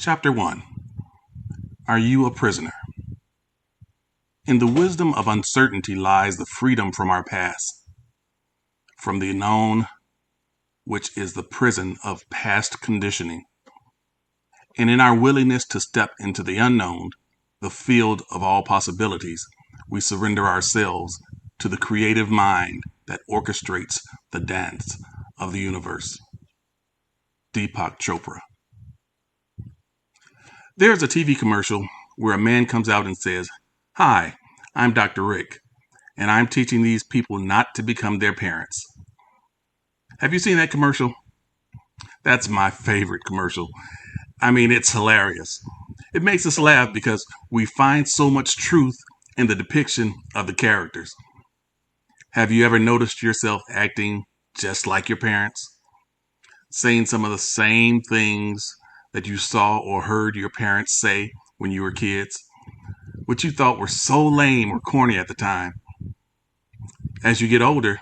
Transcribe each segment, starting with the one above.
Chapter 1. Are you a prisoner? In the wisdom of uncertainty lies the freedom from our past, from the known, which is the prison of past conditioning, and in our willingness to step into the unknown, the field of all possibilities, we surrender ourselves to the creative mind that orchestrates the dance of the universe. Deepak Chopra. There's a TV commercial where a man comes out and says, "Hi, I'm Dr. Rick, and I'm teaching these people not to become their parents." Have you seen that commercial? That's my favorite commercial. I mean, it's hilarious. It makes us laugh because we find so much truth in the depiction of the characters. Have you ever noticed yourself acting just like your parents? Saying some of the same things that you saw or heard your parents say when you were kids, which you thought were so lame or corny at the time. As you get older,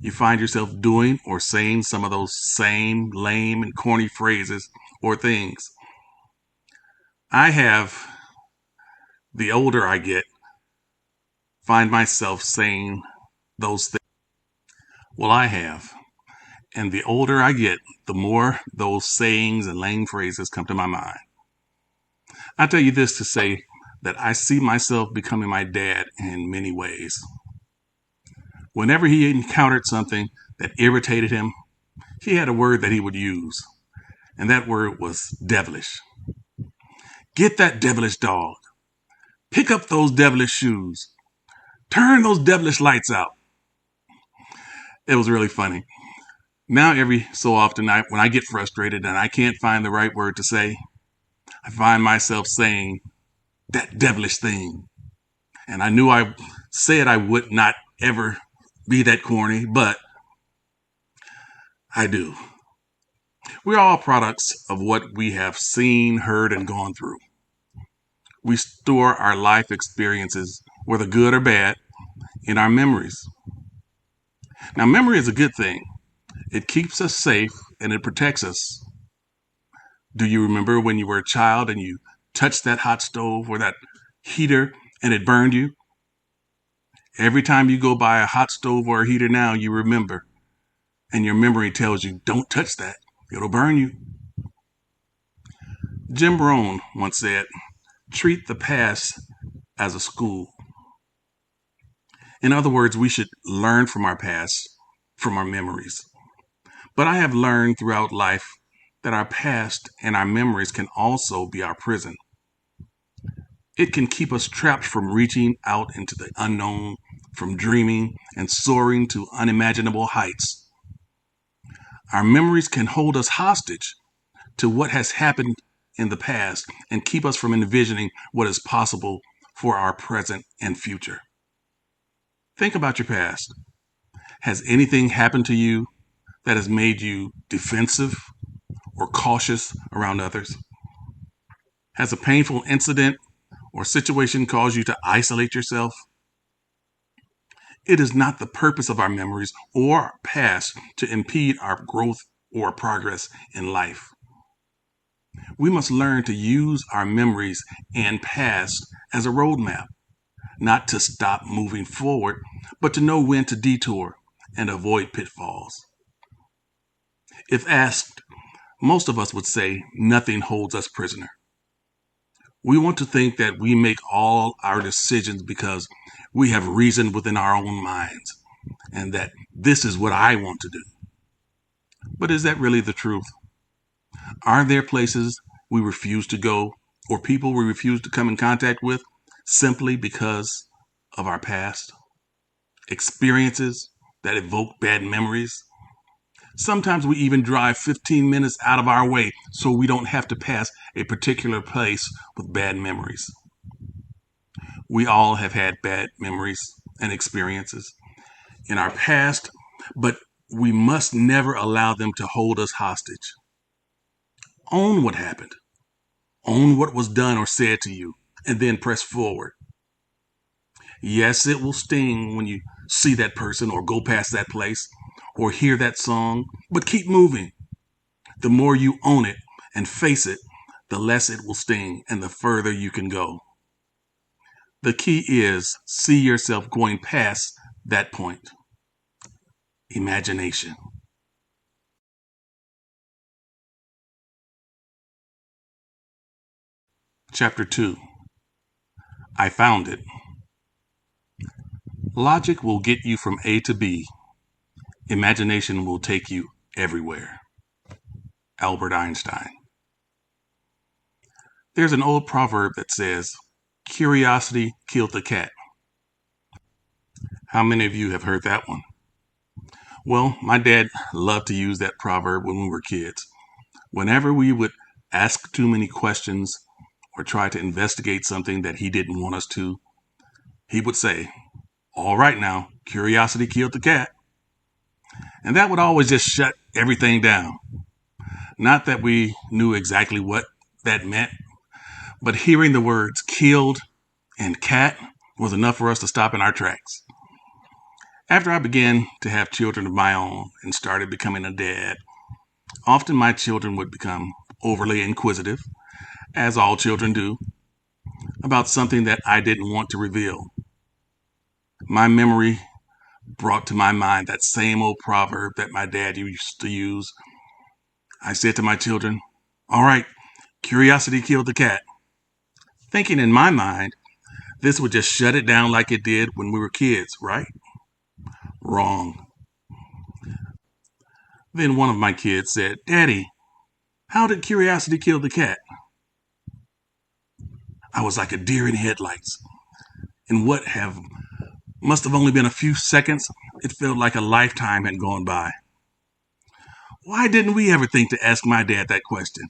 you find yourself doing or saying some of those same lame and corny phrases or things. The older I get, find myself saying those things. Well, I have. And the older I get, the more those sayings and lame phrases come to my mind. I tell you this to say that I see myself becoming my dad in many ways. Whenever he encountered something that irritated him, he had a word that he would use, and that word was devilish. Get that devilish dog. Pick up those devilish shoes. Turn those devilish lights out. It was really funny. Now, every so often, when I get frustrated and I can't find the right word to say, I find myself saying that devilish thing. And I knew I said I would not ever be that corny, but I do. We're all products of what we have seen, heard, and gone through. We store our life experiences, whether good or bad, in our memories. Now, memory is a good thing. It keeps us safe and it protects us. Do you remember when you were a child and you touched that hot stove or that heater and it burned you? Every time you go by a hot stove or a heater now, you remember. And your memory tells you, don't touch that. It'll burn you. Jim Rohn once said, treat the past as a school. In other words, we should learn from our past, from our memories. But I have learned throughout life that our past and our memories can also be our prison. It can keep us trapped from reaching out into the unknown, from dreaming and soaring to unimaginable heights. Our memories can hold us hostage to what has happened in the past and keep us from envisioning what is possible for our present and future. Think about your past. Has anything happened to you that has made you defensive or cautious around others? Has a painful incident or situation caused you to isolate yourself? It is not the purpose of our memories or our past to impede our growth or progress in life. We must learn to use our memories and past as a roadmap, not to stop moving forward, but to know when to detour and avoid pitfalls. If asked, most of us would say nothing holds us prisoner. We want to think that we make all our decisions because we have reasoned within our own minds and that this is what I want to do. But is that really the truth? Are there places we refuse to go or people we refuse to come in contact with simply because of our past? Experiences that evoke bad memories? Sometimes we even drive 15 minutes out of our way so we don't have to pass a particular place with bad memories. We all have had bad memories and experiences in our past, but we must never allow them to hold us hostage. Own what happened. Own what was done or said to you, and then press forward. Yes, it will sting when you see that person or go past that place or hear that song, but keep moving. The more you own it and face it, the less it will sting and the further you can go. The key is see yourself going past that point. Imagination. Chapter 2. I found it. Logic will get you from A to B. Imagination will take you everywhere. Albert Einstein. There's an old proverb that says, curiosity killed the cat. How many of you have heard that one? Well, my dad loved to use that proverb when we were kids. Whenever we would ask too many questions or try to investigate something that he didn't want us to, he would say, all right now, curiosity killed the cat. And that would always just shut everything down. Not that we knew exactly what that meant, but hearing the words killed and cat was enough for us to stop in our tracks. After I began to have children of my own and started becoming a dad, often my children would become overly inquisitive, as all children do, about something that I didn't want to reveal. My memory brought to my mind that same old proverb that my dad used to use. I said to my children, all right, curiosity killed the cat. Thinking in my mind, this would just shut it down like it did when we were kids, right? Wrong. Then one of my kids said, Daddy, how did curiosity kill the cat? I was like a deer in headlights. In what must have only been a few seconds, it felt like a lifetime had gone by. Why didn't we ever think to ask my dad that question?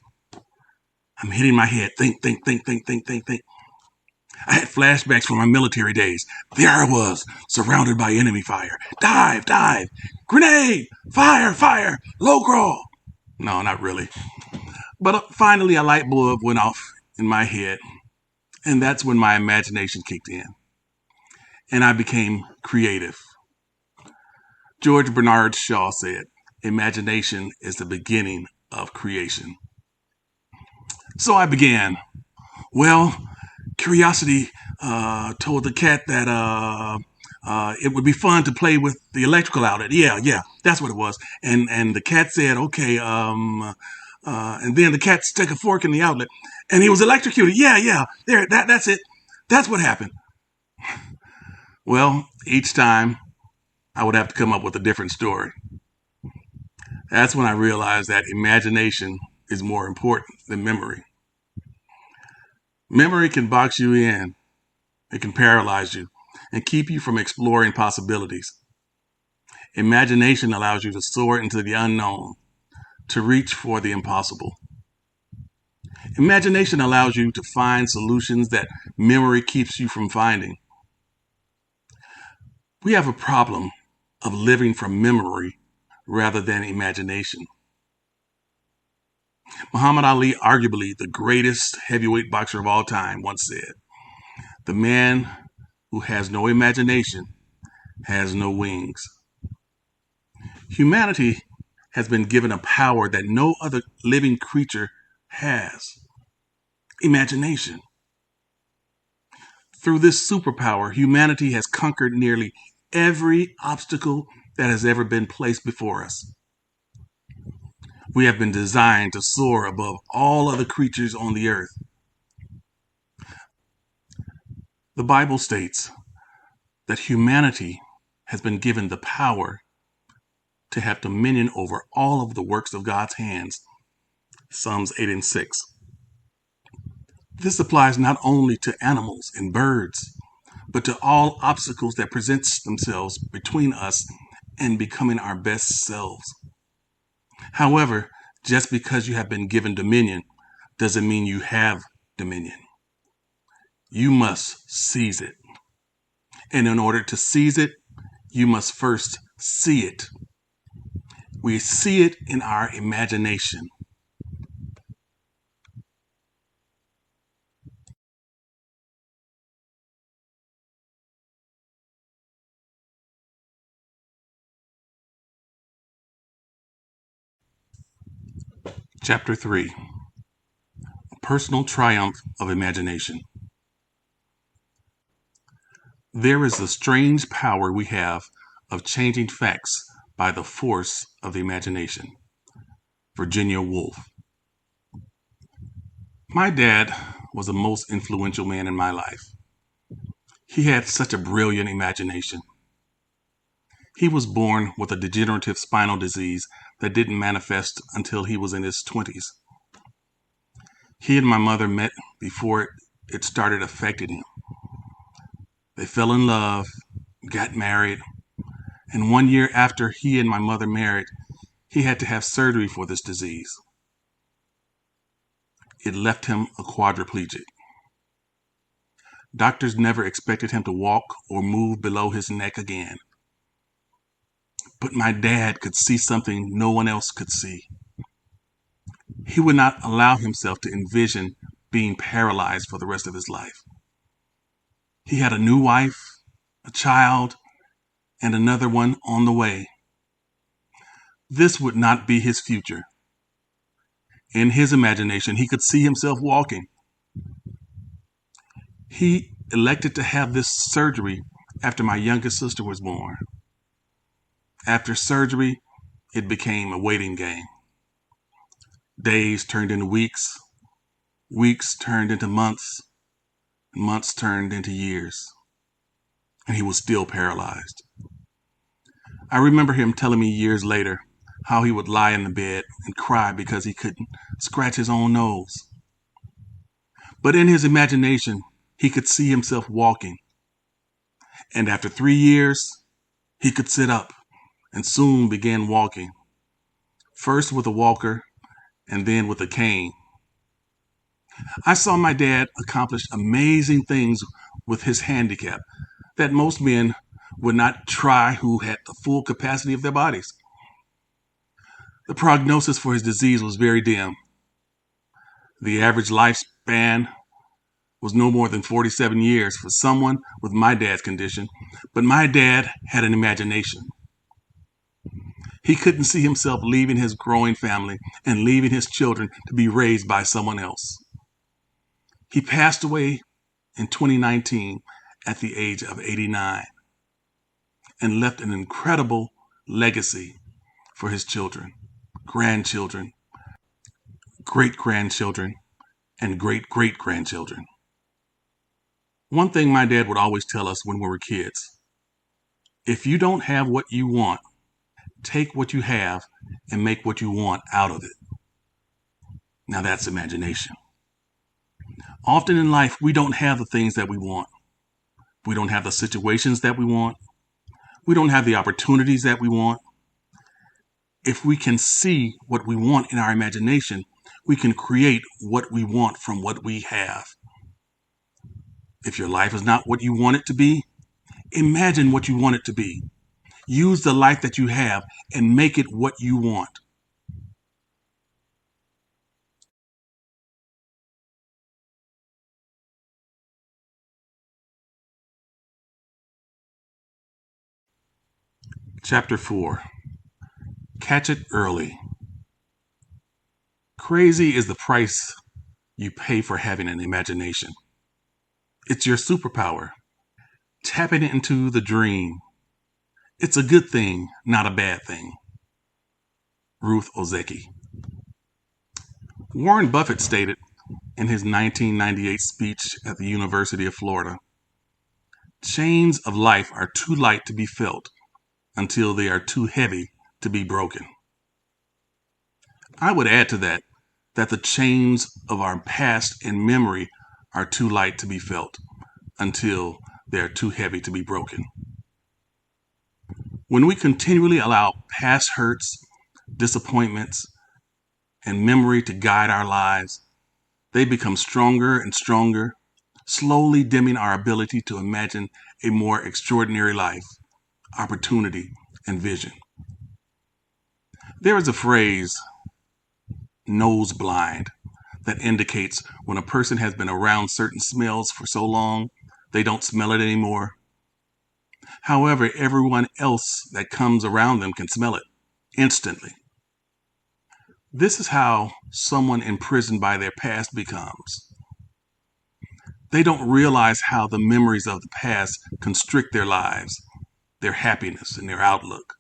I'm hitting my head. Think. I had flashbacks from my military days. There I was, surrounded by enemy fire. Dive. Grenade! Fire! Low crawl! No, not really. But finally a light bulb went off in my head. And that's when my imagination kicked in. And I became creative. George Bernard Shaw said, imagination is the beginning of creation. So I began. Well, curiosity told the cat that it would be fun to play with the electrical outlet. Yeah, that's what it was. And the cat said, okay, and then the cat stuck a fork in the outlet, and he was electrocuted. Yeah, there, that's it. That's what happened. Well, each time I would have to come up with a different story. That's when I realized that imagination is more important than memory. Memory can box you in. It can paralyze you and keep you from exploring possibilities. Imagination allows you to soar into the unknown, to reach for the impossible. Imagination allows you to find solutions that memory keeps you from finding. We have a problem of living from memory rather than imagination. Muhammad Ali, arguably the greatest heavyweight boxer of all time, once said, the man who has no imagination has no wings. Humanity has been given a power that no other living creature has. Imagination. Through this superpower, humanity has conquered nearly every obstacle that has ever been placed before us. We have been designed to soar above all other creatures on the earth. The Bible states that humanity has been given the power to have dominion over all of the works of God's hands. Psalms 8 and 6. This applies not only to animals and birds, but to all obstacles that present themselves between us and becoming our best selves. However, just because you have been given dominion doesn't mean you have dominion. You must seize it. And in order to seize it, you must first see it. We see it in our imagination. Chapter 3. Personal triumph of imagination. There is a strange power we have of changing facts by the force of the imagination. Virginia Woolf. My dad was the most influential man in my life. He had such a brilliant imagination. He was born with a degenerative spinal disease that didn't manifest until he was in his 20s. He and my mother met before it started affecting him. They fell in love, got married, and 1 year after he and my mother married, he had to have surgery for this disease. It left him a quadriplegic. Doctors never expected him to walk or move below his neck again. But my dad could see something no one else could see. He would not allow himself to envision being paralyzed for the rest of his life. He had a new wife, a child, and another one on the way. This would not be his future. In his imagination, he could see himself walking. He elected to have this surgery after my youngest sister was born. After surgery, it became a waiting game. Days turned into weeks, weeks turned into months, months turned into years, and he was still paralyzed. I remember him telling me years later how he would lie in the bed and cry because he couldn't scratch his own nose. But in his imagination, he could see himself walking. And after 3 years, he could sit up and soon began walking, first with a walker and then with a cane. I saw my dad accomplish amazing things with his handicap that most men would not try who had the full capacity of their bodies. The prognosis for his disease was very dim. The average lifespan was no more than 47 years for someone with my dad's condition, but my dad had an imagination. He couldn't see himself leaving his growing family and leaving his children to be raised by someone else. He passed away in 2019 at the age of 89 and left an incredible legacy for his children, grandchildren, great-grandchildren, and great-great-grandchildren. One thing my dad would always tell us when we were kids: if you don't have what you want, take what you have and make what you want out of it. Now that's imagination. Often in life, we don't have the things that we want. We don't have the situations that we want. We don't have the opportunities that we want. If we can see what we want in our imagination, we can create what we want from what we have. If your life is not what you want it to be, imagine what you want it to be. Use the life that you have and make it what you want. Chapter 4. Catch it early. Crazy is the price you pay for having an imagination. It's your superpower. Tapping into the dream. It's a good thing, not a bad thing. Ruth Ozeki. Warren Buffett stated in his 1998 speech at the University of Florida, "Chains of life are too light to be felt until they are too heavy to be broken." I would add to that the chains of our past and memory are too light to be felt until they are too heavy to be broken. When we continually allow past hurts, disappointments, and memory to guide our lives, they become stronger and stronger, slowly dimming our ability to imagine a more extraordinary life, opportunity, and vision. There is a phrase, nose blind, that indicates when a person has been around certain smells for so long, they don't smell it anymore. However, everyone else that comes around them can smell it instantly. This is how someone imprisoned by their past becomes. They don't realize how the memories of the past constrict their lives, their happiness, and their outlook.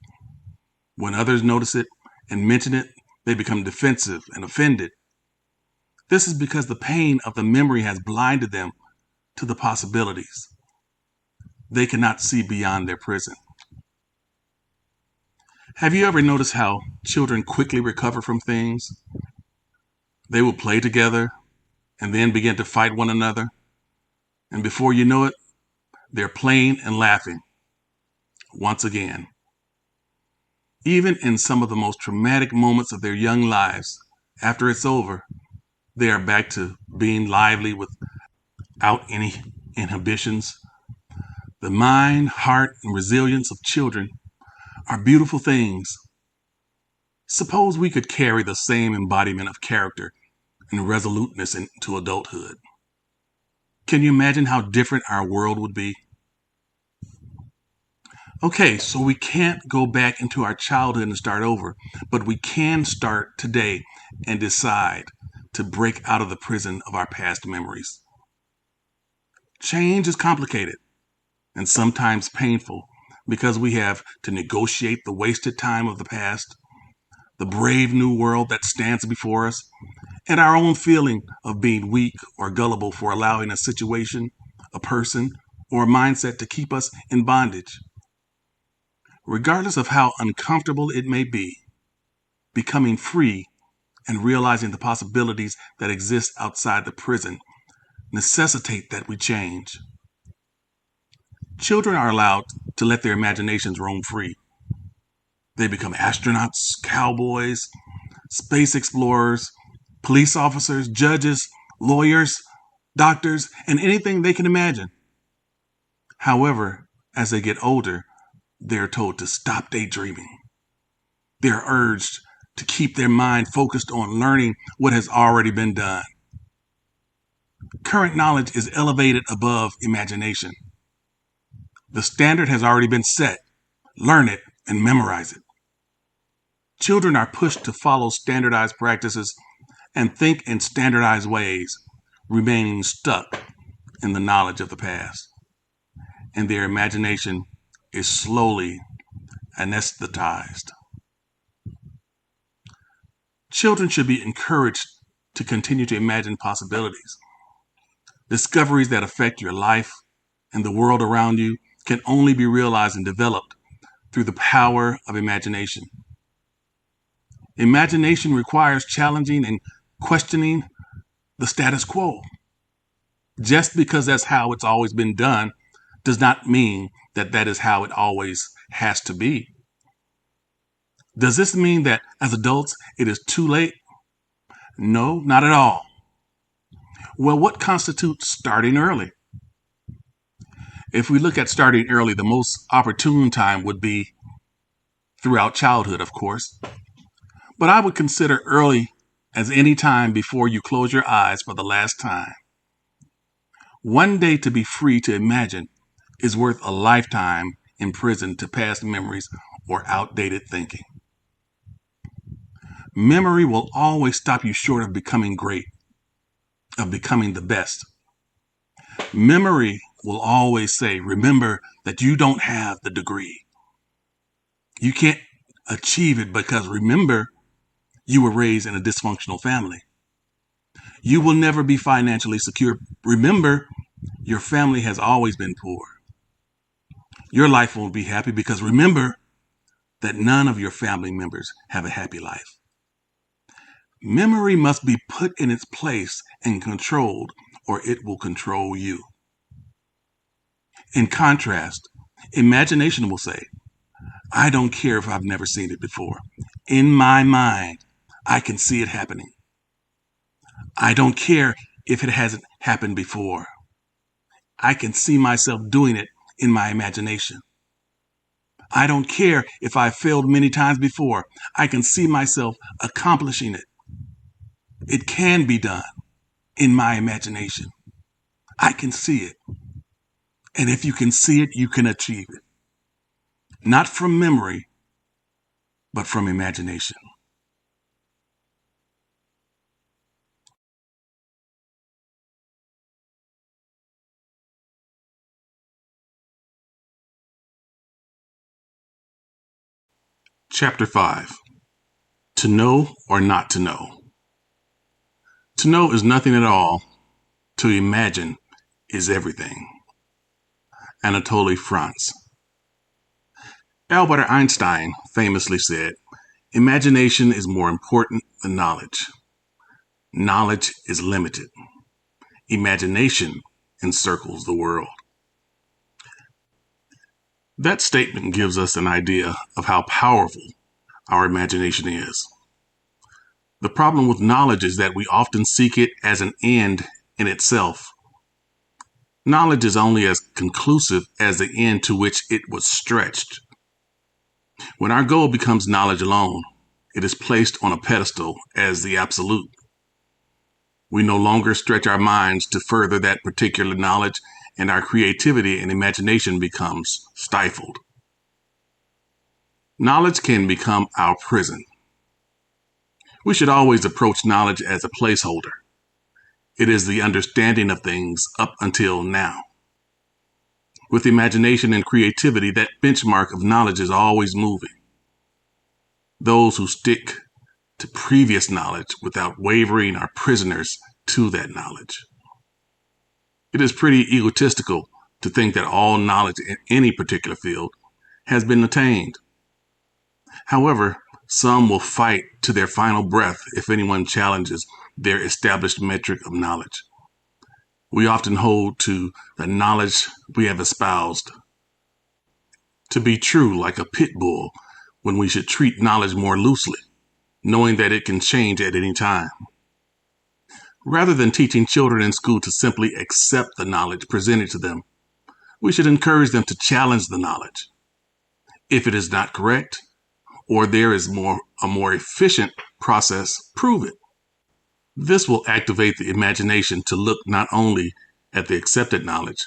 When others notice it and mention it, they become defensive and offended. This is because the pain of the memory has blinded them to the possibilities. They cannot see beyond their prison. Have you ever noticed how children quickly recover from things? They will play together and then begin to fight one another. And before you know it, they're playing and laughing once again. Even in some of the most traumatic moments of their young lives, after it's over, they are back to being lively without any inhibitions. The mind, heart, and resilience of children are beautiful things. Suppose we could carry the same embodiment of character and resoluteness into adulthood. Can you imagine how different our world would be? Okay, so we can't go back into our childhood and start over, but we can start today and decide to break out of the prison of our past memories. Change is complicated and sometimes painful because we have to negotiate the wasted time of the past, the brave new world that stands before us, and our own feeling of being weak or gullible for allowing a situation, a person, or a mindset to keep us in bondage. Regardless of how uncomfortable it may be, becoming free and realizing the possibilities that exist outside the prison necessitate that we change. Children are allowed to let their imaginations roam free. They become astronauts, cowboys, space explorers, police officers, judges, lawyers, doctors, and anything they can imagine. However, as they get older, they're told to stop daydreaming. They're urged to keep their mind focused on learning what has already been done. Current knowledge is elevated above imagination. The standard has already been set. Learn it and memorize it. Children are pushed to follow standardized practices and think in standardized ways, remaining stuck in the knowledge of the past. And their imagination is slowly anesthetized. Children should be encouraged to continue to imagine possibilities. Discoveries that affect your life and the world around you can only be realized and developed through the power of imagination. Imagination requires challenging and questioning the status quo. Just because that's how it's always been done does not mean that that is how it always has to be. Does this mean that as adults it is too late? No, not at all. Well, what constitutes starting early? If we look at starting early, the most opportune time would be throughout childhood, of course. But I would consider early as any time before you close your eyes for the last time. One day to be free to imagine is worth a lifetime imprisoned to past memories or outdated thinking. Memory will always stop you short of becoming great, of becoming the best. Memory will always say, remember that you don't have the degree. You can't achieve it because remember, you were raised in a dysfunctional family. You will never be financially secure. Remember, your family has always been poor. Your life won't be happy because remember that none of your family members have a happy life. Memory must be put in its place and controlled, or it will control you. In contrast, imagination will say, I don't care if I've never seen it before. In my mind, I can see it happening. I don't care if it hasn't happened before. I can see myself doing it in my imagination. I don't care if I failed many times before. I can see myself accomplishing it. It can be done in my imagination. I can see it. And if you can see it, you can achieve it. Not from memory, but from imagination. Chapter 5. To know or not to know. To know is nothing at all. To imagine is everything. Anatole France. Albert Einstein famously said, "Imagination is more important than knowledge. Knowledge is limited. Imagination encircles the world." That statement gives us an idea of how powerful our imagination is. The problem with knowledge is that we often seek it as an end in itself. Knowledge is only as conclusive as the end to which it was stretched. When our goal becomes knowledge alone, it is placed on a pedestal as the absolute. We no longer stretch our minds to further that particular knowledge, and our creativity and imagination becomes stifled. Knowledge can become our prison. We should always approach knowledge as a placeholder. It is the understanding of things up until now. With imagination and creativity, that benchmark of knowledge is always moving. Those who stick to previous knowledge without wavering are prisoners to that knowledge. It is pretty egotistical to think that all knowledge in any particular field has been attained. However, some will fight to their final breath if anyone challenges their established metric of knowledge. We often hold to the knowledge we have espoused to be true like a pit bull, when we should treat knowledge more loosely, knowing that it can change at any time. Rather than teaching children in school to simply accept the knowledge presented to them, we should encourage them to challenge the knowledge. If it is not correct, or there is a more efficient process, prove it. This will activate the imagination to look not only at the accepted knowledge,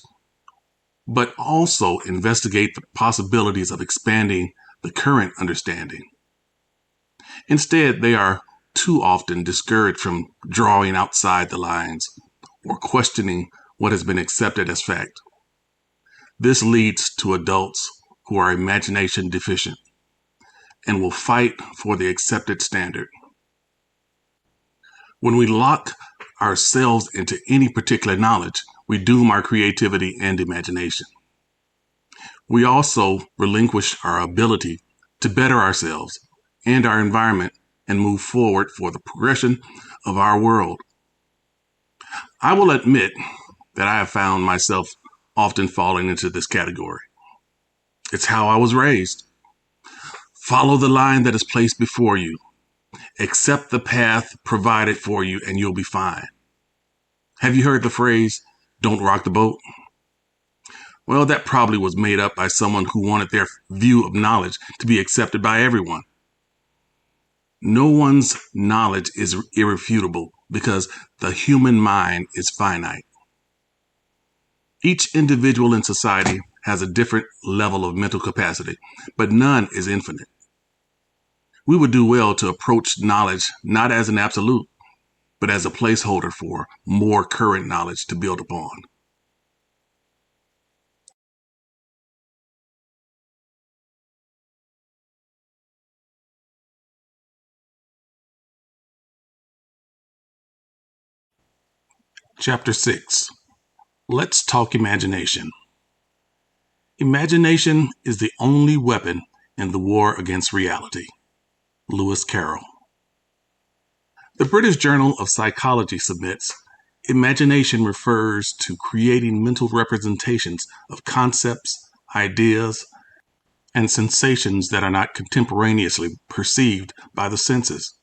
but also investigate the possibilities of expanding the current understanding. Instead, they are too often discouraged from drawing outside the lines or questioning what has been accepted as fact. This leads to adults who are imagination deficient and will fight for the accepted standard. When we lock ourselves into any particular knowledge, we doom our creativity and imagination. We also relinquish our ability to better ourselves and our environment and move forward for the progression of our world. I will admit that I have found myself often falling into this category. It's how I was raised. Follow the line that is placed before you. Accept the path provided for you and you'll be fine. Have you heard the phrase, "Don't rock the boat"? Well, that probably was made up by someone who wanted their view of knowledge to be accepted by everyone. No one's knowledge is irrefutable because the human mind is finite. Each individual in society has a different level of mental capacity, but none is infinite. We would do well to approach knowledge not as an absolute, but as a placeholder for more current knowledge to build upon. Chapter 6. Let's talk imagination. Imagination is the only weapon in the war against reality. Lewis Carroll. The British Journal of Psychology submits, imagination refers to creating mental representations of concepts, ideas, and sensations that are not contemporaneously perceived by the senses.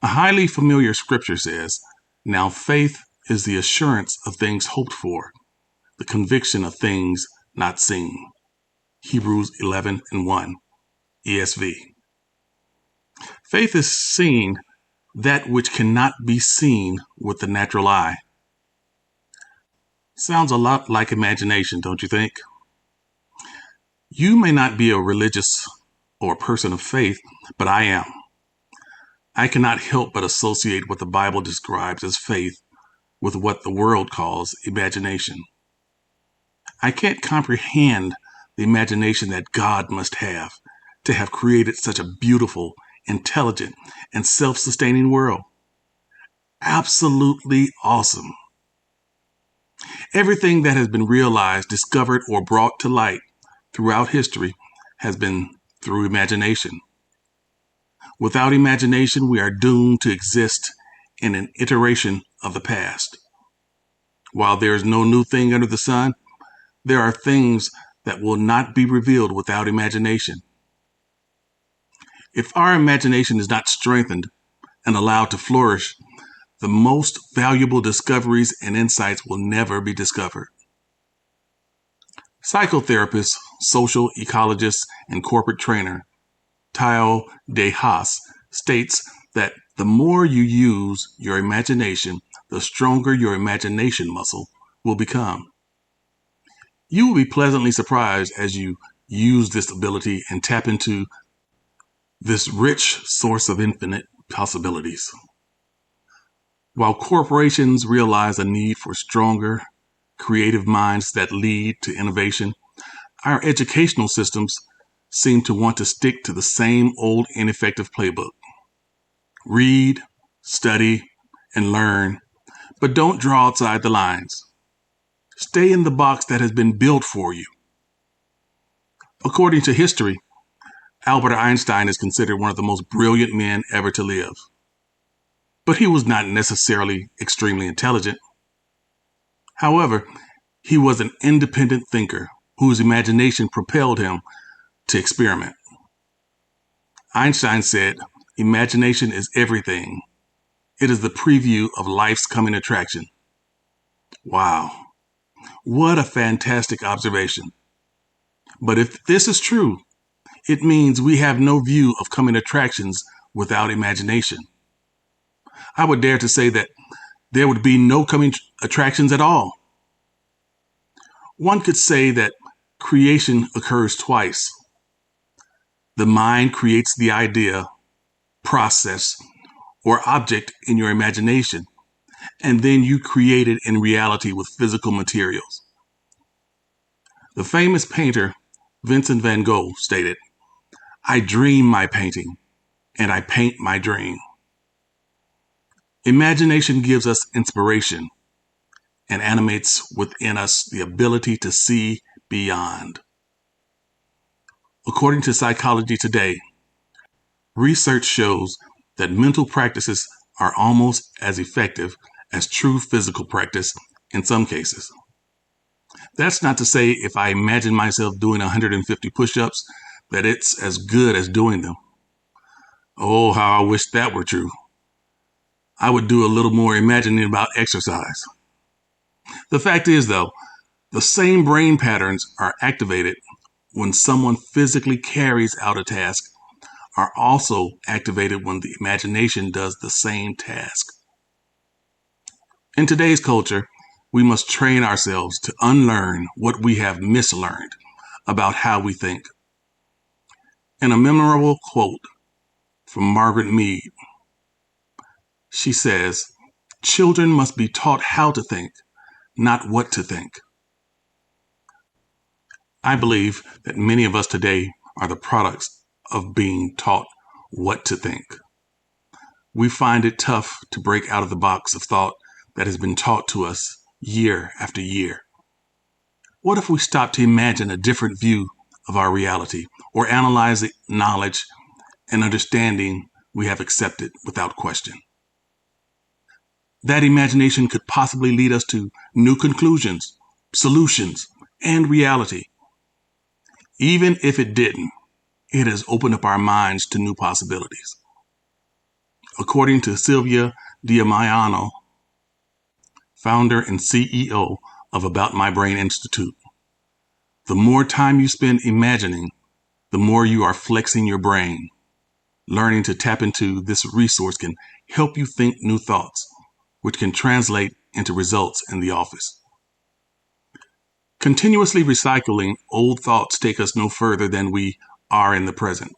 A highly familiar scripture says, "Now faith is the assurance of things hoped for, the conviction of things not seen." Hebrews 11:1, ESV. Faith is seeing that which cannot be seen with the natural eye. Sounds a lot like imagination, don't you think? You may not be a religious or a person of faith, but I am. I cannot help but associate what the Bible describes as faith with what the world calls imagination. I can't comprehend the imagination that God must have, to have created such a beautiful, intelligent, and self-sustaining world. Absolutely awesome. Everything that has been realized, discovered, or brought to light throughout history has been through imagination. Without imagination, we are doomed to exist in an iteration of the past. While there is no new thing under the sun, there are things that will not be revealed without imagination. If our imagination is not strengthened and allowed to flourish, the most valuable discoveries and insights will never be discovered. Psychotherapist, social ecologist, and corporate trainer Tao De Haas states that the more you use your imagination, the stronger your imagination muscle will become. You will be pleasantly surprised as you use this ability and tap into this rich source of infinite possibilities. While corporations realize a need for stronger, creative minds that lead to innovation, our educational systems seem to want to stick to the same old ineffective playbook. Read, study, and learn, but don't draw outside the lines. Stay in the box that has been built for you. According to history, Albert Einstein is considered one of the most brilliant men ever to live. But he was not necessarily extremely intelligent. However, he was an independent thinker whose imagination propelled him to experiment. Einstein said, "Imagination is everything. It is the preview of life's coming attraction." Wow, what a fantastic observation. But if this is true, it means we have no view of coming attractions without imagination. I would dare to say that there would be no coming attractions at all. One could say that creation occurs twice. The mind creates the idea, process, or object in your imagination, and then you create it in reality with physical materials. The famous painter Vincent van Gogh stated, "I dream my painting, and I paint my dream." Imagination gives us inspiration and animates within us the ability to see beyond. According to Psychology Today, research shows that mental practices are almost as effective as true physical practice in some cases. That's not to say if I imagine myself doing 150 push-ups that it's as good as doing them. Oh, how I wish that were true. I would do a little more imagining about exercise. The fact is, though, the same brain patterns are activated when someone physically carries out a task are also activated when the imagination does the same task. In today's culture, we must train ourselves to unlearn what we have mislearned about how we think. In a memorable quote from Margaret Mead, she says, "Children must be taught how to think, not what to think." I believe that many of us today are the products of being taught what to think. We find it tough to break out of the box of thought that has been taught to us year after year. What if we stop to imagine a different view of our reality or analyze the knowledge and understanding we have accepted without question? That imagination could possibly lead us to new conclusions, solutions, and reality. Even if it didn't, it has opened up our minds to new possibilities. According to Sylvia Diamaiano, founder and CEO of About My Brain Institute, the more time you spend imagining, the more you are flexing your brain. Learning to tap into this resource can help you think new thoughts, which can translate into results in the office. Continuously recycling old thoughts take us no further than we are in the present.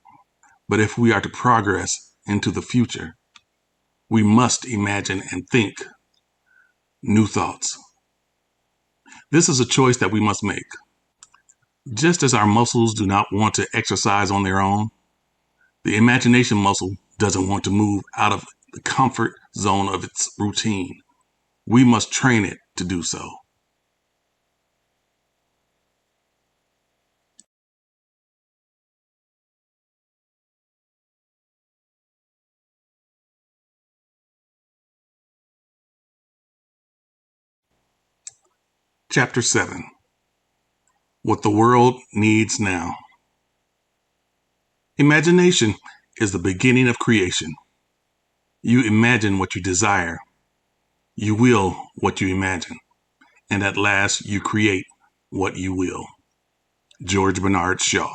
But if we are to progress into the future, we must imagine and think new thoughts. This is a choice that we must make. Just as our muscles do not want to exercise on their own, The imagination muscle doesn't want to move out of the comfort zone of its routine. We must train it to do so. Chapter 7. What the world needs now. Imagination is the beginning of creation. You imagine what you desire. You will what you imagine. And at last you create what you will. George Bernard Shaw.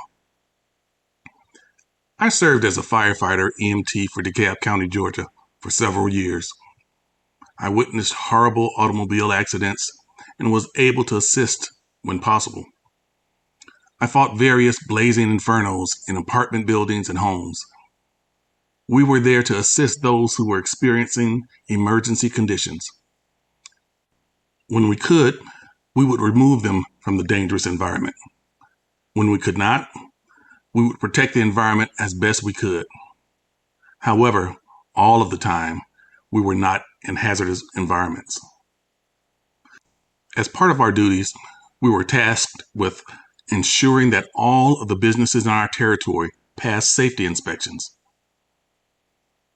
I served as a firefighter EMT for DeKalb County, Georgia for several years. I witnessed horrible automobile accidents and was able to assist when possible. I fought various blazing infernos in apartment buildings and homes. We were there to assist those who were experiencing emergency conditions. When we could, we would remove them from the dangerous environment. When we could not, we would protect the environment as best we could. However, all of the time, we were not in hazardous environments. As part of our duties, we were tasked with ensuring that all of the businesses in our territory passed safety inspections.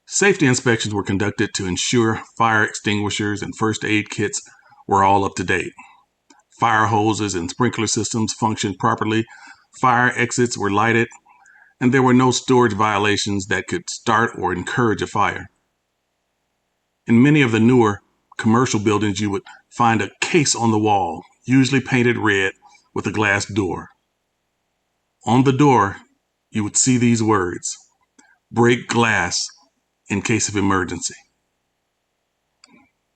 Safety inspections were conducted to ensure fire extinguishers and first aid kits were all up to date. Fire hoses and sprinkler systems functioned properly, fire exits were lighted, and there were no storage violations that could start or encourage a fire. In many of the newer commercial buildings, you would find a case on the wall, usually painted red with a glass door. On the door, you would see these words: break glass in case of emergency.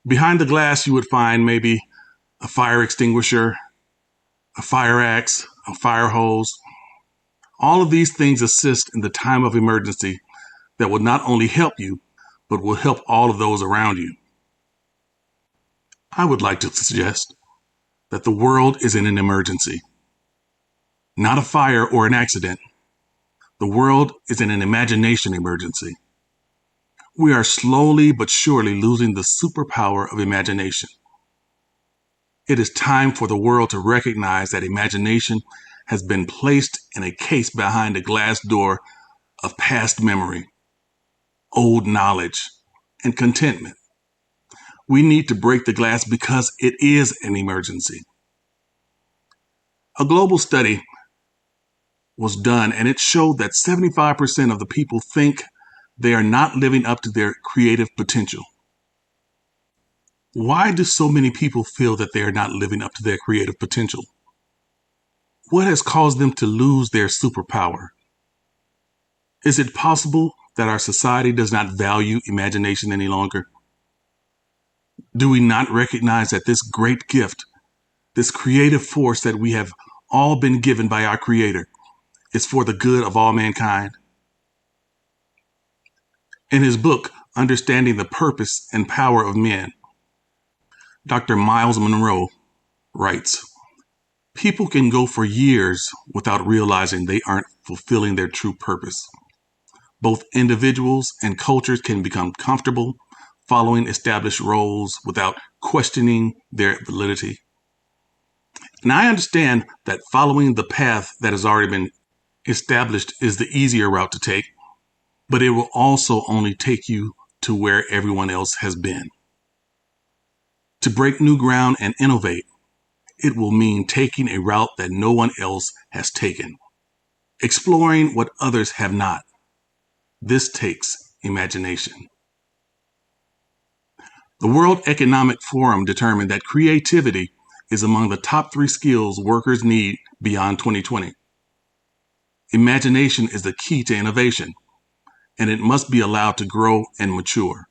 Behind the glass, you would find maybe a fire extinguisher, a fire axe, a fire hose. All of these things assist in the time of emergency that will not only help you, but will help all of those around you. I would like to suggest that the world is in an emergency, not a fire or an accident. The world is in an imagination emergency. We are slowly but surely losing the superpower of imagination. It is time for the world to recognize that imagination has been placed in a case behind a glass door of past memory, old knowledge, and contentment. We need to break the glass because it is an emergency. A global study was done and it showed that 75% of the people think they are not living up to their creative potential. Why do so many people feel that they are not living up to their creative potential? What has caused them to lose their superpower? Is it possible that our society does not value imagination any longer? Do we not recognize that this great gift, this creative force that we have all been given by our Creator, is for the good of all mankind? In his book, Understanding the Purpose and Power of Men, Dr. Miles Monroe writes, people can go for years without realizing they aren't fulfilling their true purpose. Both individuals and cultures can become comfortable following established roles without questioning their validity. And I understand that following the path that has already been established is the easier route to take, but it will also only take you to where everyone else has been. To break new ground and innovate, it will mean taking a route that no one else has taken, exploring what others have not. This takes imagination. The World Economic Forum determined that creativity is among the top 3 skills workers need beyond 2020. Imagination is the key to innovation, and it must be allowed to grow and mature.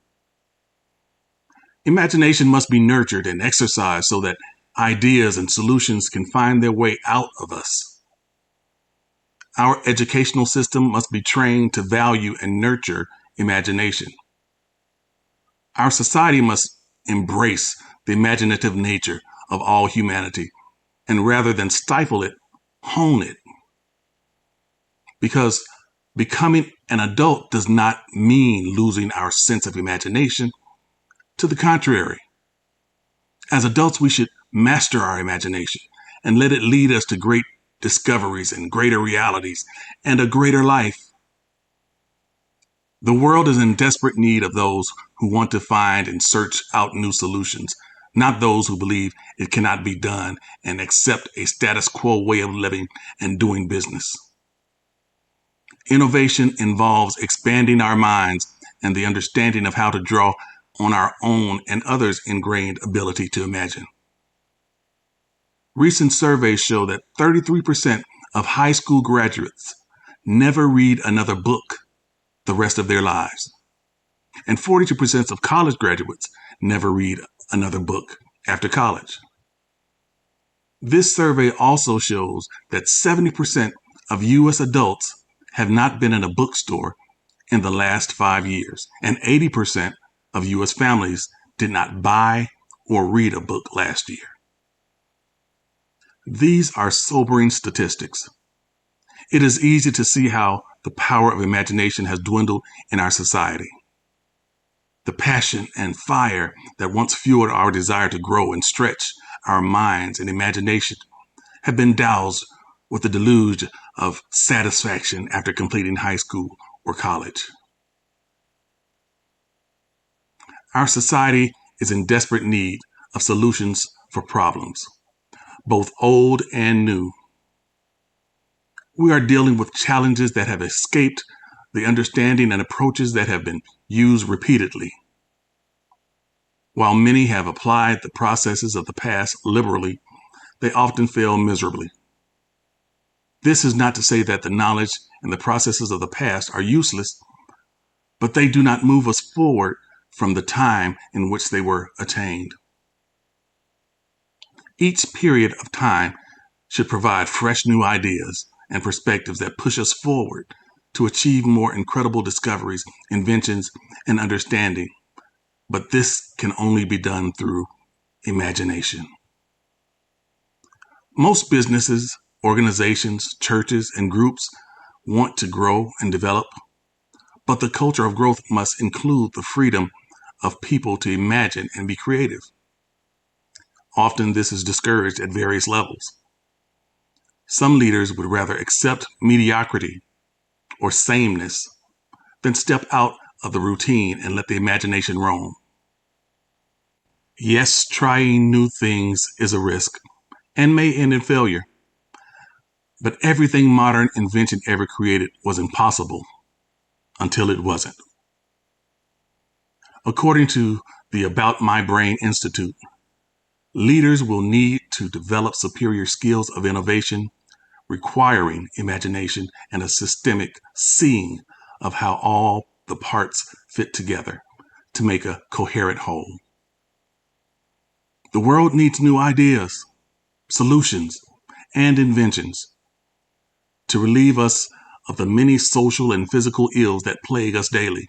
Imagination must be nurtured and exercised so that ideas and solutions can find their way out of us. Our educational system must be trained to value and nurture imagination. Our society must embrace the imaginative nature of all humanity, and rather than stifle it, hone it. Because Becoming an adult does not mean losing our sense of imagination. To the contrary, as adults, we should master our imagination and let it lead us to great discoveries and greater realities and a greater life. The world is in desperate need of those who want to find and search out new solutions, not those who believe it cannot be done and accept a status quo way of living and doing business. Innovation involves expanding our minds and the understanding of how to draw on our own and others' ingrained ability to imagine. Recent surveys show that 33% of high school graduates never read another book the rest of their lives, and 42% of college graduates never read another book after college. This survey also shows that 70% of U.S. adults have not been in a bookstore in the last 5 years, and 80% of U.S. families did not buy or read a book last year. These are sobering statistics. It is easy to see how the power of imagination has dwindled in our society. The passion and fire that once fueled our desire to grow and stretch our minds and imagination have been doused with the deluge of satisfaction after completing high school or college. Our society is in desperate need of solutions for problems, both old and new. We are dealing with challenges that have escaped the understanding and approaches that have been used repeatedly. While many have applied the processes of the past liberally, they often fail miserably. This is not to say that the knowledge and the processes of the past are useless, but they do not move us forward from the time in which they were attained. Each period of time should provide fresh new ideas and perspectives that push us forward to achieve more incredible discoveries, inventions, and understanding. But this can only be done through imagination. Most businesses, organizations, churches, and groups want to grow and develop, but the culture of growth must include the freedom of people to imagine and be creative. Often this is discouraged at various levels. Some leaders would rather accept mediocrity or sameness than step out of the routine and let the imagination roam. Yes, trying new things is a risk and may end in failure, but everything modern invention ever created was impossible until it wasn't. According to the About My Brain Institute, leaders will need to develop superior skills of innovation, requiring imagination and a systemic seeing of how all the parts fit together to make a coherent whole. The world needs new ideas, solutions, and inventions to relieve us of the many social and physical ills that plague us daily.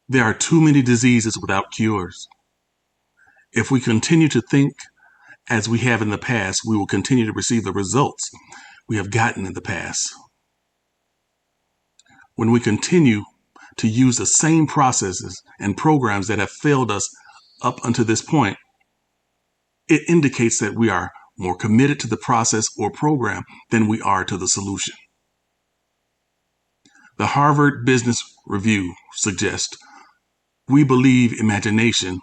There are too many diseases without cures. If we continue to think as we have in the past, we will continue to receive the results we have gotten in the past. When we continue to use the same processes and programs that have failed us up until this point, it indicates that we are more committed to the process or program than we are to the solution. The Harvard Business Review suggests we believe imagination,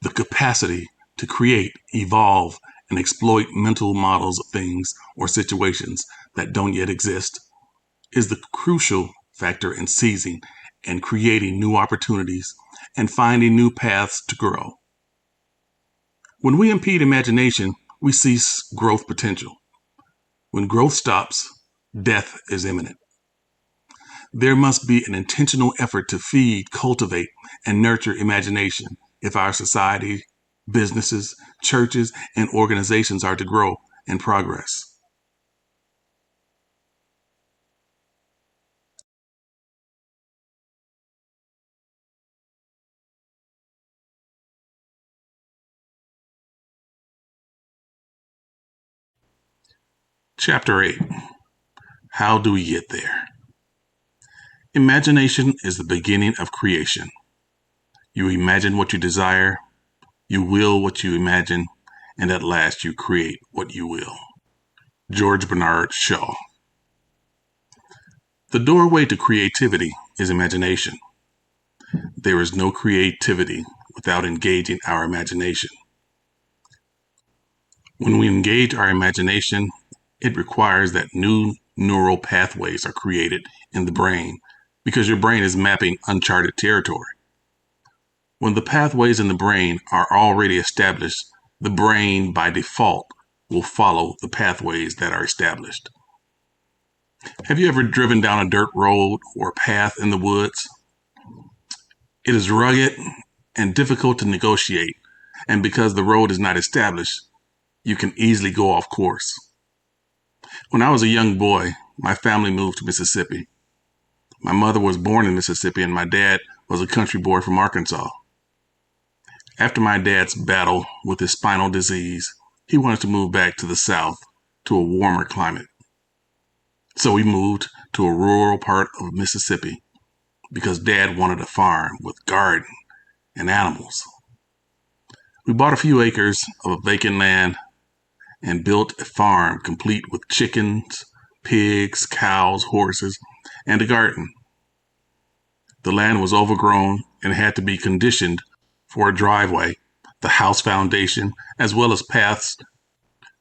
the capacity to create, evolve, and exploit mental models of things or situations that don't yet exist, is the crucial factor in seizing and creating new opportunities and finding new paths to grow. When we impede imagination, we cease growth potential. When growth stops, death is imminent. There must be an intentional effort to feed, cultivate, and nurture imagination if our society, businesses, churches, and organizations are to grow and progress. Chapter 8. How do we get there? Imagination is the beginning of creation. You imagine what you desire, you will what you imagine, and at last you create what you will. George Bernard Shaw. The doorway to creativity is imagination. There is no creativity without engaging our imagination. When we engage our imagination, it requires that new neural pathways are created in the brain because your brain is mapping uncharted territory. When the pathways in the brain are already established, the brain by default will follow the pathways that are established. Have you ever driven down a dirt road or path in the woods? It is rugged and difficult to negotiate, and because the road is not established, you can easily go off course. When I was a young boy, my family moved to Mississippi. My mother was born in Mississippi and my dad was a country boy from Arkansas. After my dad's battle with his spinal disease, he wanted to move back to the South to a warmer climate. So we moved to a rural part of Mississippi because Dad wanted a farm with garden and animals. We bought a few acres of vacant land and built a farm complete with chickens, pigs, cows, horses, and a garden. The land was overgrown and had to be conditioned for a driveway, the house foundation, as well as paths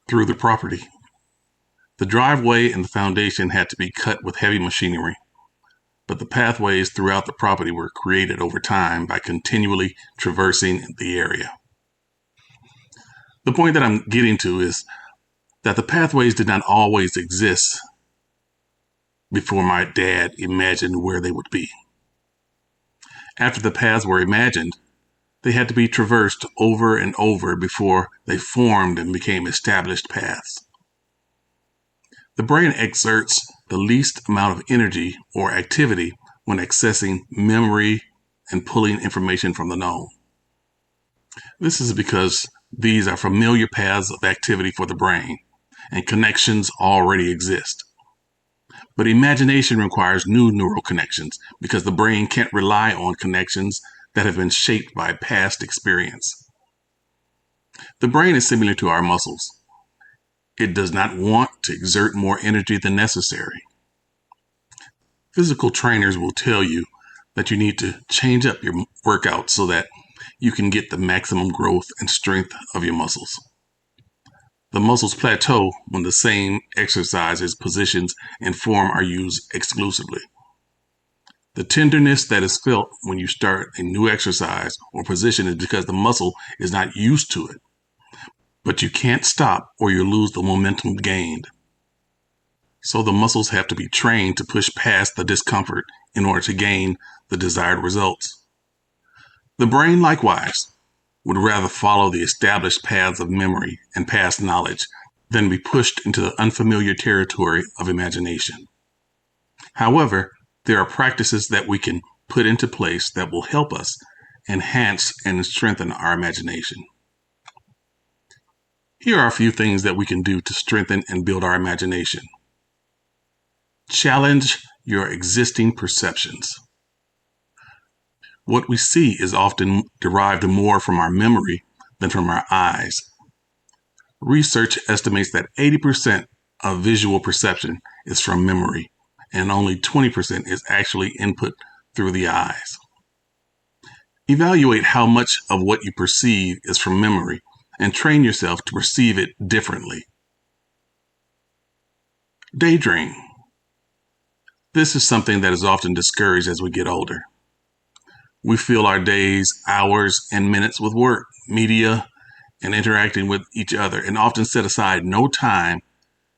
through the property. The driveway and the foundation had to be cut with heavy machinery, but the pathways throughout the property were created over time by continually traversing the area. The point that I'm getting to is that the pathways did not always exist before my dad imagined where they would be. After the paths were imagined, they had to be traversed over and over before they formed and became established paths. The brain exerts the least amount of energy or activity when accessing memory and pulling information from the known. This is because these are familiar paths of activity for the brain, and connections already exist. But imagination requires new neural connections because the brain can't rely on connections that have been shaped by past experience. The brain is similar to our muscles. It does not want to exert more energy than necessary. Physical trainers will tell you that you need to change up your workout so that you can get the maximum growth and strength of your muscles. The muscles plateau when the same exercises, positions, and form are used exclusively. The tenderness that is felt when you start a new exercise or position is because the muscle is not used to it. But you can't stop or you lose the momentum gained. So the muscles have to be trained to push past the discomfort in order to gain the desired results. The brain, likewise, would rather follow the established paths of memory and past knowledge than be pushed into the unfamiliar territory of imagination. However, there are practices that we can put into place that will help us enhance and strengthen our imagination. Here are a few things that we can do to strengthen and build our imagination. Challenge your existing perceptions. What we see is often derived more from our memory than from our eyes. Research estimates that 80% of visual perception is from memory, and only 20% is actually input through the eyes. Evaluate how much of what you perceive is from memory and train yourself to perceive it differently. Daydream. This is something that is often discouraged as we get older. We fill our days, hours, and minutes with work, media, and interacting with each other, and often set aside no time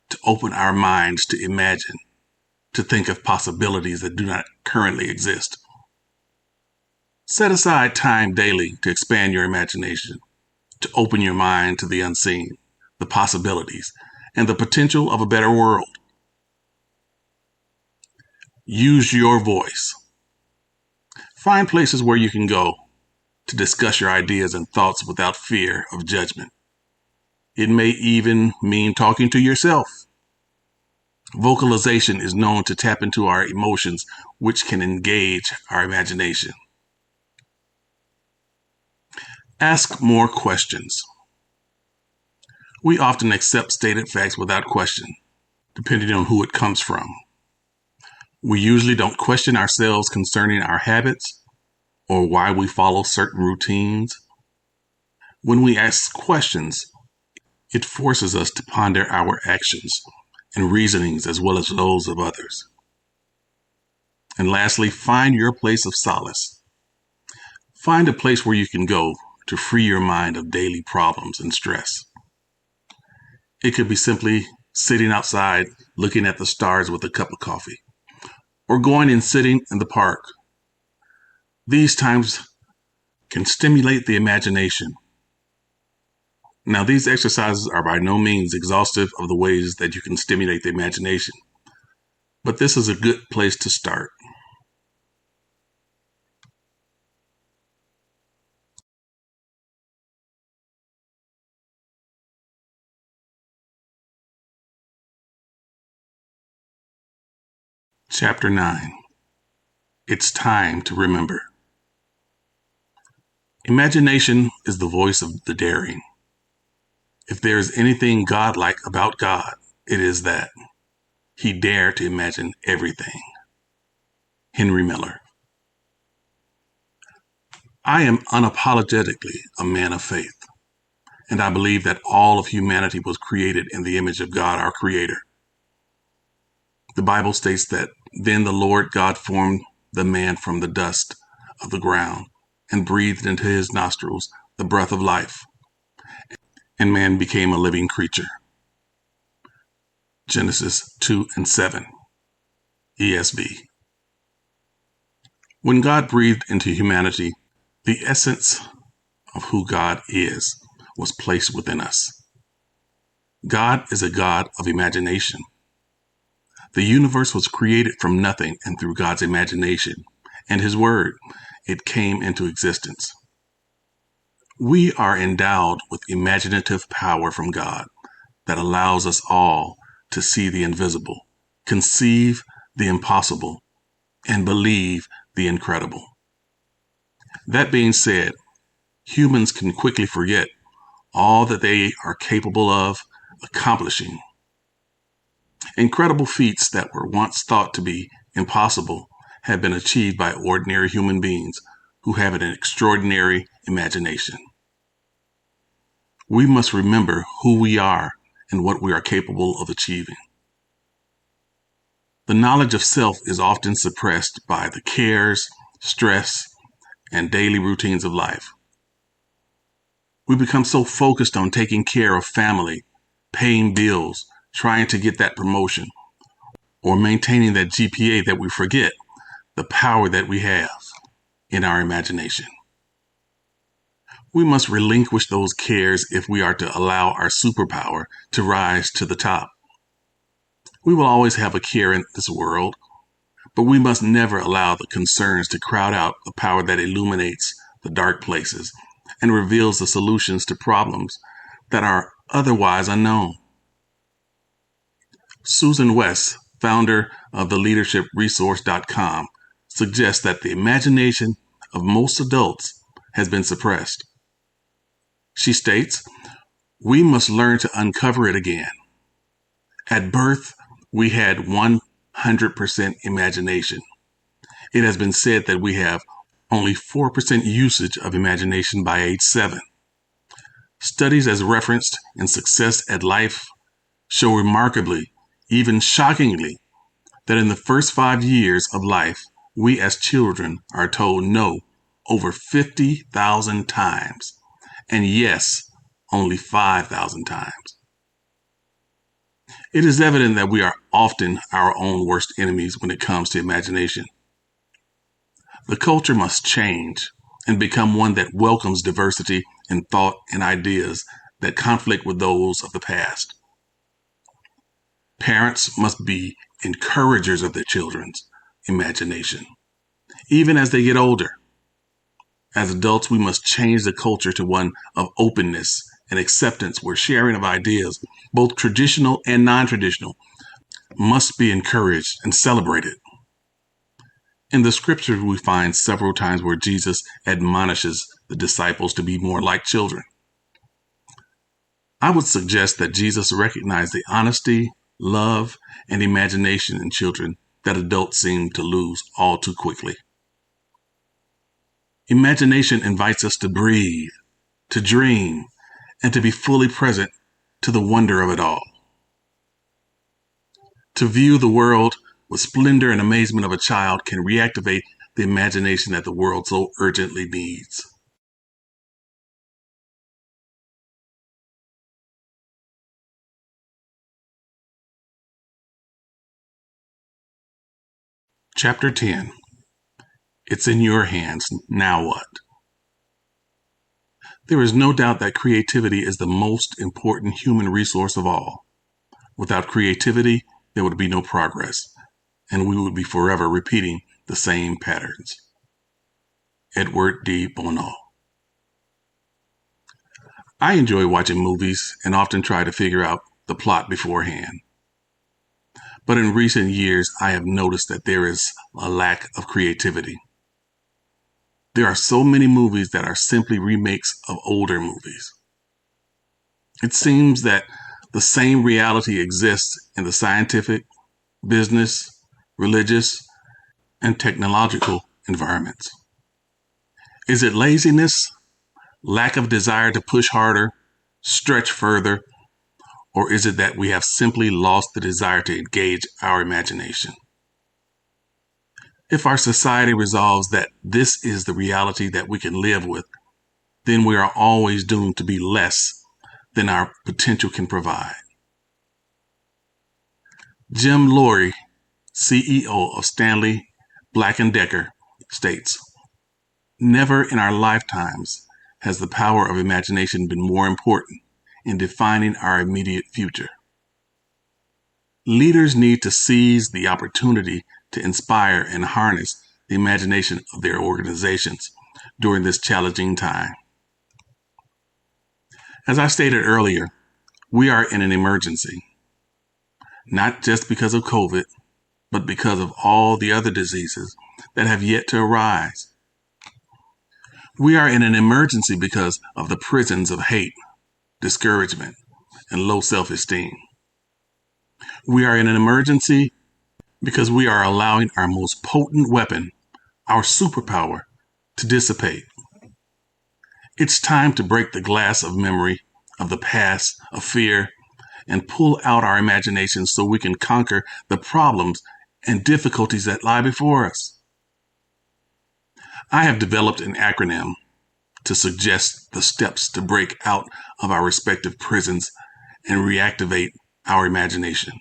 to open our minds to imagine, to think of possibilities that do not currently exist. Set aside time daily to expand your imagination, to open your mind to the unseen, the possibilities, and the potential of a better world. Use your voice. Find places where you can go to discuss your ideas and thoughts without fear of judgment. It may even mean talking to yourself. Vocalization is known to tap into our emotions, which can engage our imagination. Ask more questions. We often accept stated facts without question, depending on who it comes from. We usually don't question ourselves concerning our habits or why we follow certain routines. When we ask questions, it forces us to ponder our actions and reasonings as well as those of others. And lastly, find your place of solace. Find a place where you can go to free your mind of daily problems and stress. It could be simply sitting outside looking at the stars with a cup of coffee, or going and sitting in the park. These times can stimulate the imagination. Now, these exercises are by no means exhaustive of the ways that you can stimulate the imagination, but this is a good place to start. Chapter 9. It's time to remember. Imagination is the voice of the daring. If there is anything godlike about God, it is that He dared to imagine everything. Henry Miller. I am unapologetically a man of faith, and I believe that all of humanity was created in the image of God, our Creator. The Bible states that then the Lord God formed the man from the dust of the ground and breathed into his nostrils the breath of life, and man became a living creature. Genesis 2:7, ESV. When God breathed into humanity, the essence of who God is was placed within us. God is a God of imagination. The universe was created from nothing, and through God's imagination and His Word, it came into existence. We are endowed with imaginative power from God that allows us all to see the invisible, conceive the impossible, and believe the incredible. That being said, humans can quickly forget all that they are capable of accomplishing. Incredible feats that were once thought to be impossible have been achieved by ordinary human beings who have an extraordinary imagination. We must remember who we are and what we are capable of achieving. The knowledge of self is often suppressed by the cares, stress, and daily routines of life. We become so focused on taking care of family, paying bills, trying to get that promotion, or maintaining that GPA that we forget the power that we have in our imagination. We must relinquish those cares if we are to allow our superpower to rise to the top. We will always have a care in this world, but we must never allow the concerns to crowd out the power that illuminates the dark places and reveals the solutions to problems that are otherwise unknown. Susan West, founder of theleadershipresource.com, suggests that the imagination of most adults has been suppressed. She states, we must learn to uncover it again. At birth, we had 100% imagination. It has been said that we have only 4% usage of imagination by age 7. Studies as referenced in Success at Life show remarkably, even shockingly, that in the first 5 years of life, we as children are told no over 50,000 times, and yes, only 5,000 times. It is evident that we are often our own worst enemies when it comes to imagination. The culture must change and become one that welcomes diversity in thought and ideas that conflict with those of the past. Parents must be encouragers of their children's imagination, even as they get older. As adults, we must change the culture to one of openness and acceptance where sharing of ideas, both traditional and non-traditional, must be encouraged and celebrated. In the scriptures, we find several times where Jesus admonishes the disciples to be more like children. I would suggest that Jesus recognized the honesty, love, and imagination in children that adults seem to lose all too quickly. Imagination invites us to breathe, to dream, and to be fully present to the wonder of it all. To view the world with splendor and amazement of a child can reactivate the imagination that the world so urgently needs. Chapter 10. It's in your hands. Now what? There is no doubt that creativity is the most important human resource of all. Without creativity, there would be no progress, and we would be forever repeating the same patterns. Edward D. Bono. I enjoy watching movies and often try to figure out the plot beforehand. But in recent years, I have noticed that there is a lack of creativity. There are so many movies that are simply remakes of older movies. It seems that the same reality exists in the scientific, business, religious, and technological environments. Is it laziness, lack of desire to push harder, stretch further, or is it that we have simply lost the desire to engage our imagination? If our society resolves that this is the reality that we can live with, then we are always doomed to be less than our potential can provide. Jim Lorry, CEO of Stanley Black & Decker, states, "Never in our lifetimes has the power of imagination been more important in defining our immediate future." Leaders need to seize the opportunity to inspire and harness the imagination of their organizations during this challenging time. As I stated earlier, we are in an emergency, not just because of COVID, but because of all the other diseases that have yet to arise. We are in an emergency because of the prisons of hate, discouragement, and low self-esteem. We are in an emergency because we are allowing our most potent weapon, our superpower, to dissipate. It's time to break the glass of memory, of the past, of fear, and pull out our imagination so we can conquer the problems and difficulties that lie before us. I have developed an acronym to suggest the steps to break out of our respective prisons and reactivate our imagination.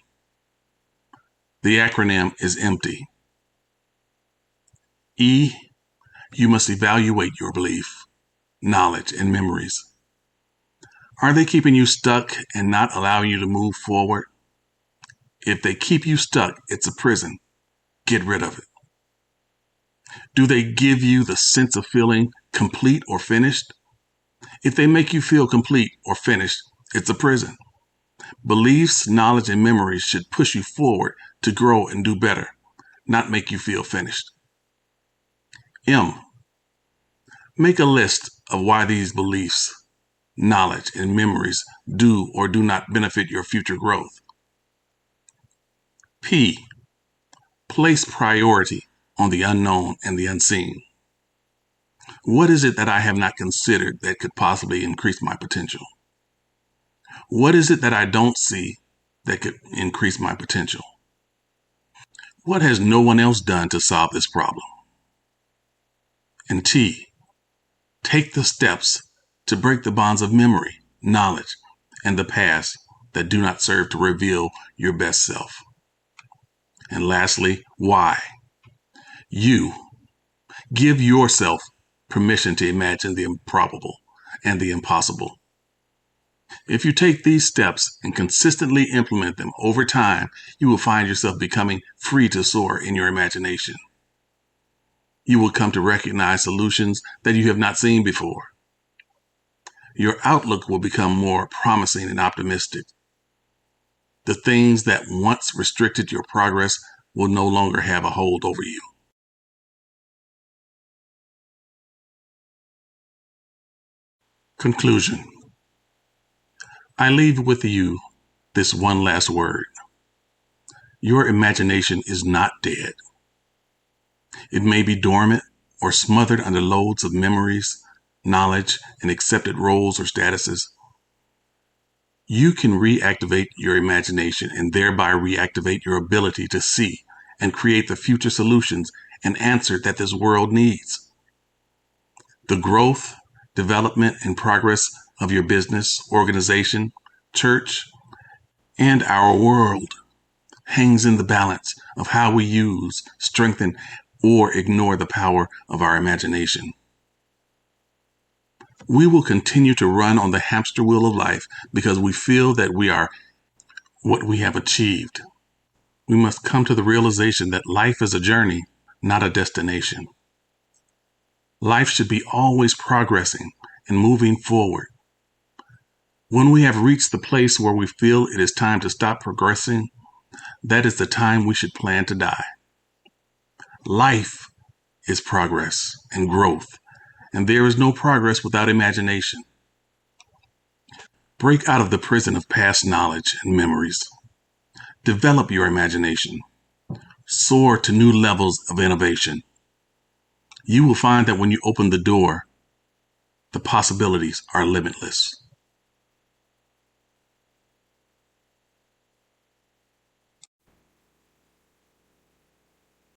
The acronym is EMPTY. E, you must evaluate your belief, knowledge, and memories. Are they keeping you stuck and not allowing you to move forward? If they keep you stuck, it's a prison. Get rid of it. Do they give you the sense of feeling complete or finished? If they make you feel complete or finished, it's a prison. Beliefs, knowledge, and memories should push you forward to grow and do better, not make you feel finished. M, make a list of why these beliefs, knowledge, and memories do or do not benefit your future growth. P, place priority on the unknown and the unseen. What is it that I have not considered that could possibly increase my potential? What is it that I don't see that could increase my potential? What has no one else done to solve this problem? And T, take the steps to break the bonds of memory, knowledge, and the past that do not serve to reveal your best self. And lastly, Y, you give yourself permission to imagine the improbable and the impossible. If you take these steps and consistently implement them over time, you will find yourself becoming free to soar in your imagination. You will come to recognize solutions that you have not seen before. Your outlook will become more promising and optimistic. The things that once restricted your progress will no longer have a hold over you. Conclusion. I leave with you this one last word. Your imagination is not dead. It may be dormant or smothered under loads of memories, knowledge, and accepted roles or statuses. You can reactivate your imagination and thereby reactivate your ability to see and create the future solutions and answer that this world needs. The growth, development, and progress of your business, organization, church, and our world hangs in the balance of how we use, strengthen, or ignore the power of our imagination. We will continue to run on the hamster wheel of life because we feel that we are what we have achieved. We must come to the realization that life is a journey, not a destination. Life should be always progressing and moving forward. When we have reached the place where we feel it is time to stop progressing, that is the time we should plan to die. Life is progress and growth, and there is no progress without imagination. Break out of the prison of past knowledge and memories. Develop your imagination. Soar to new levels of innovation. You will find that when you open the door, the possibilities are limitless.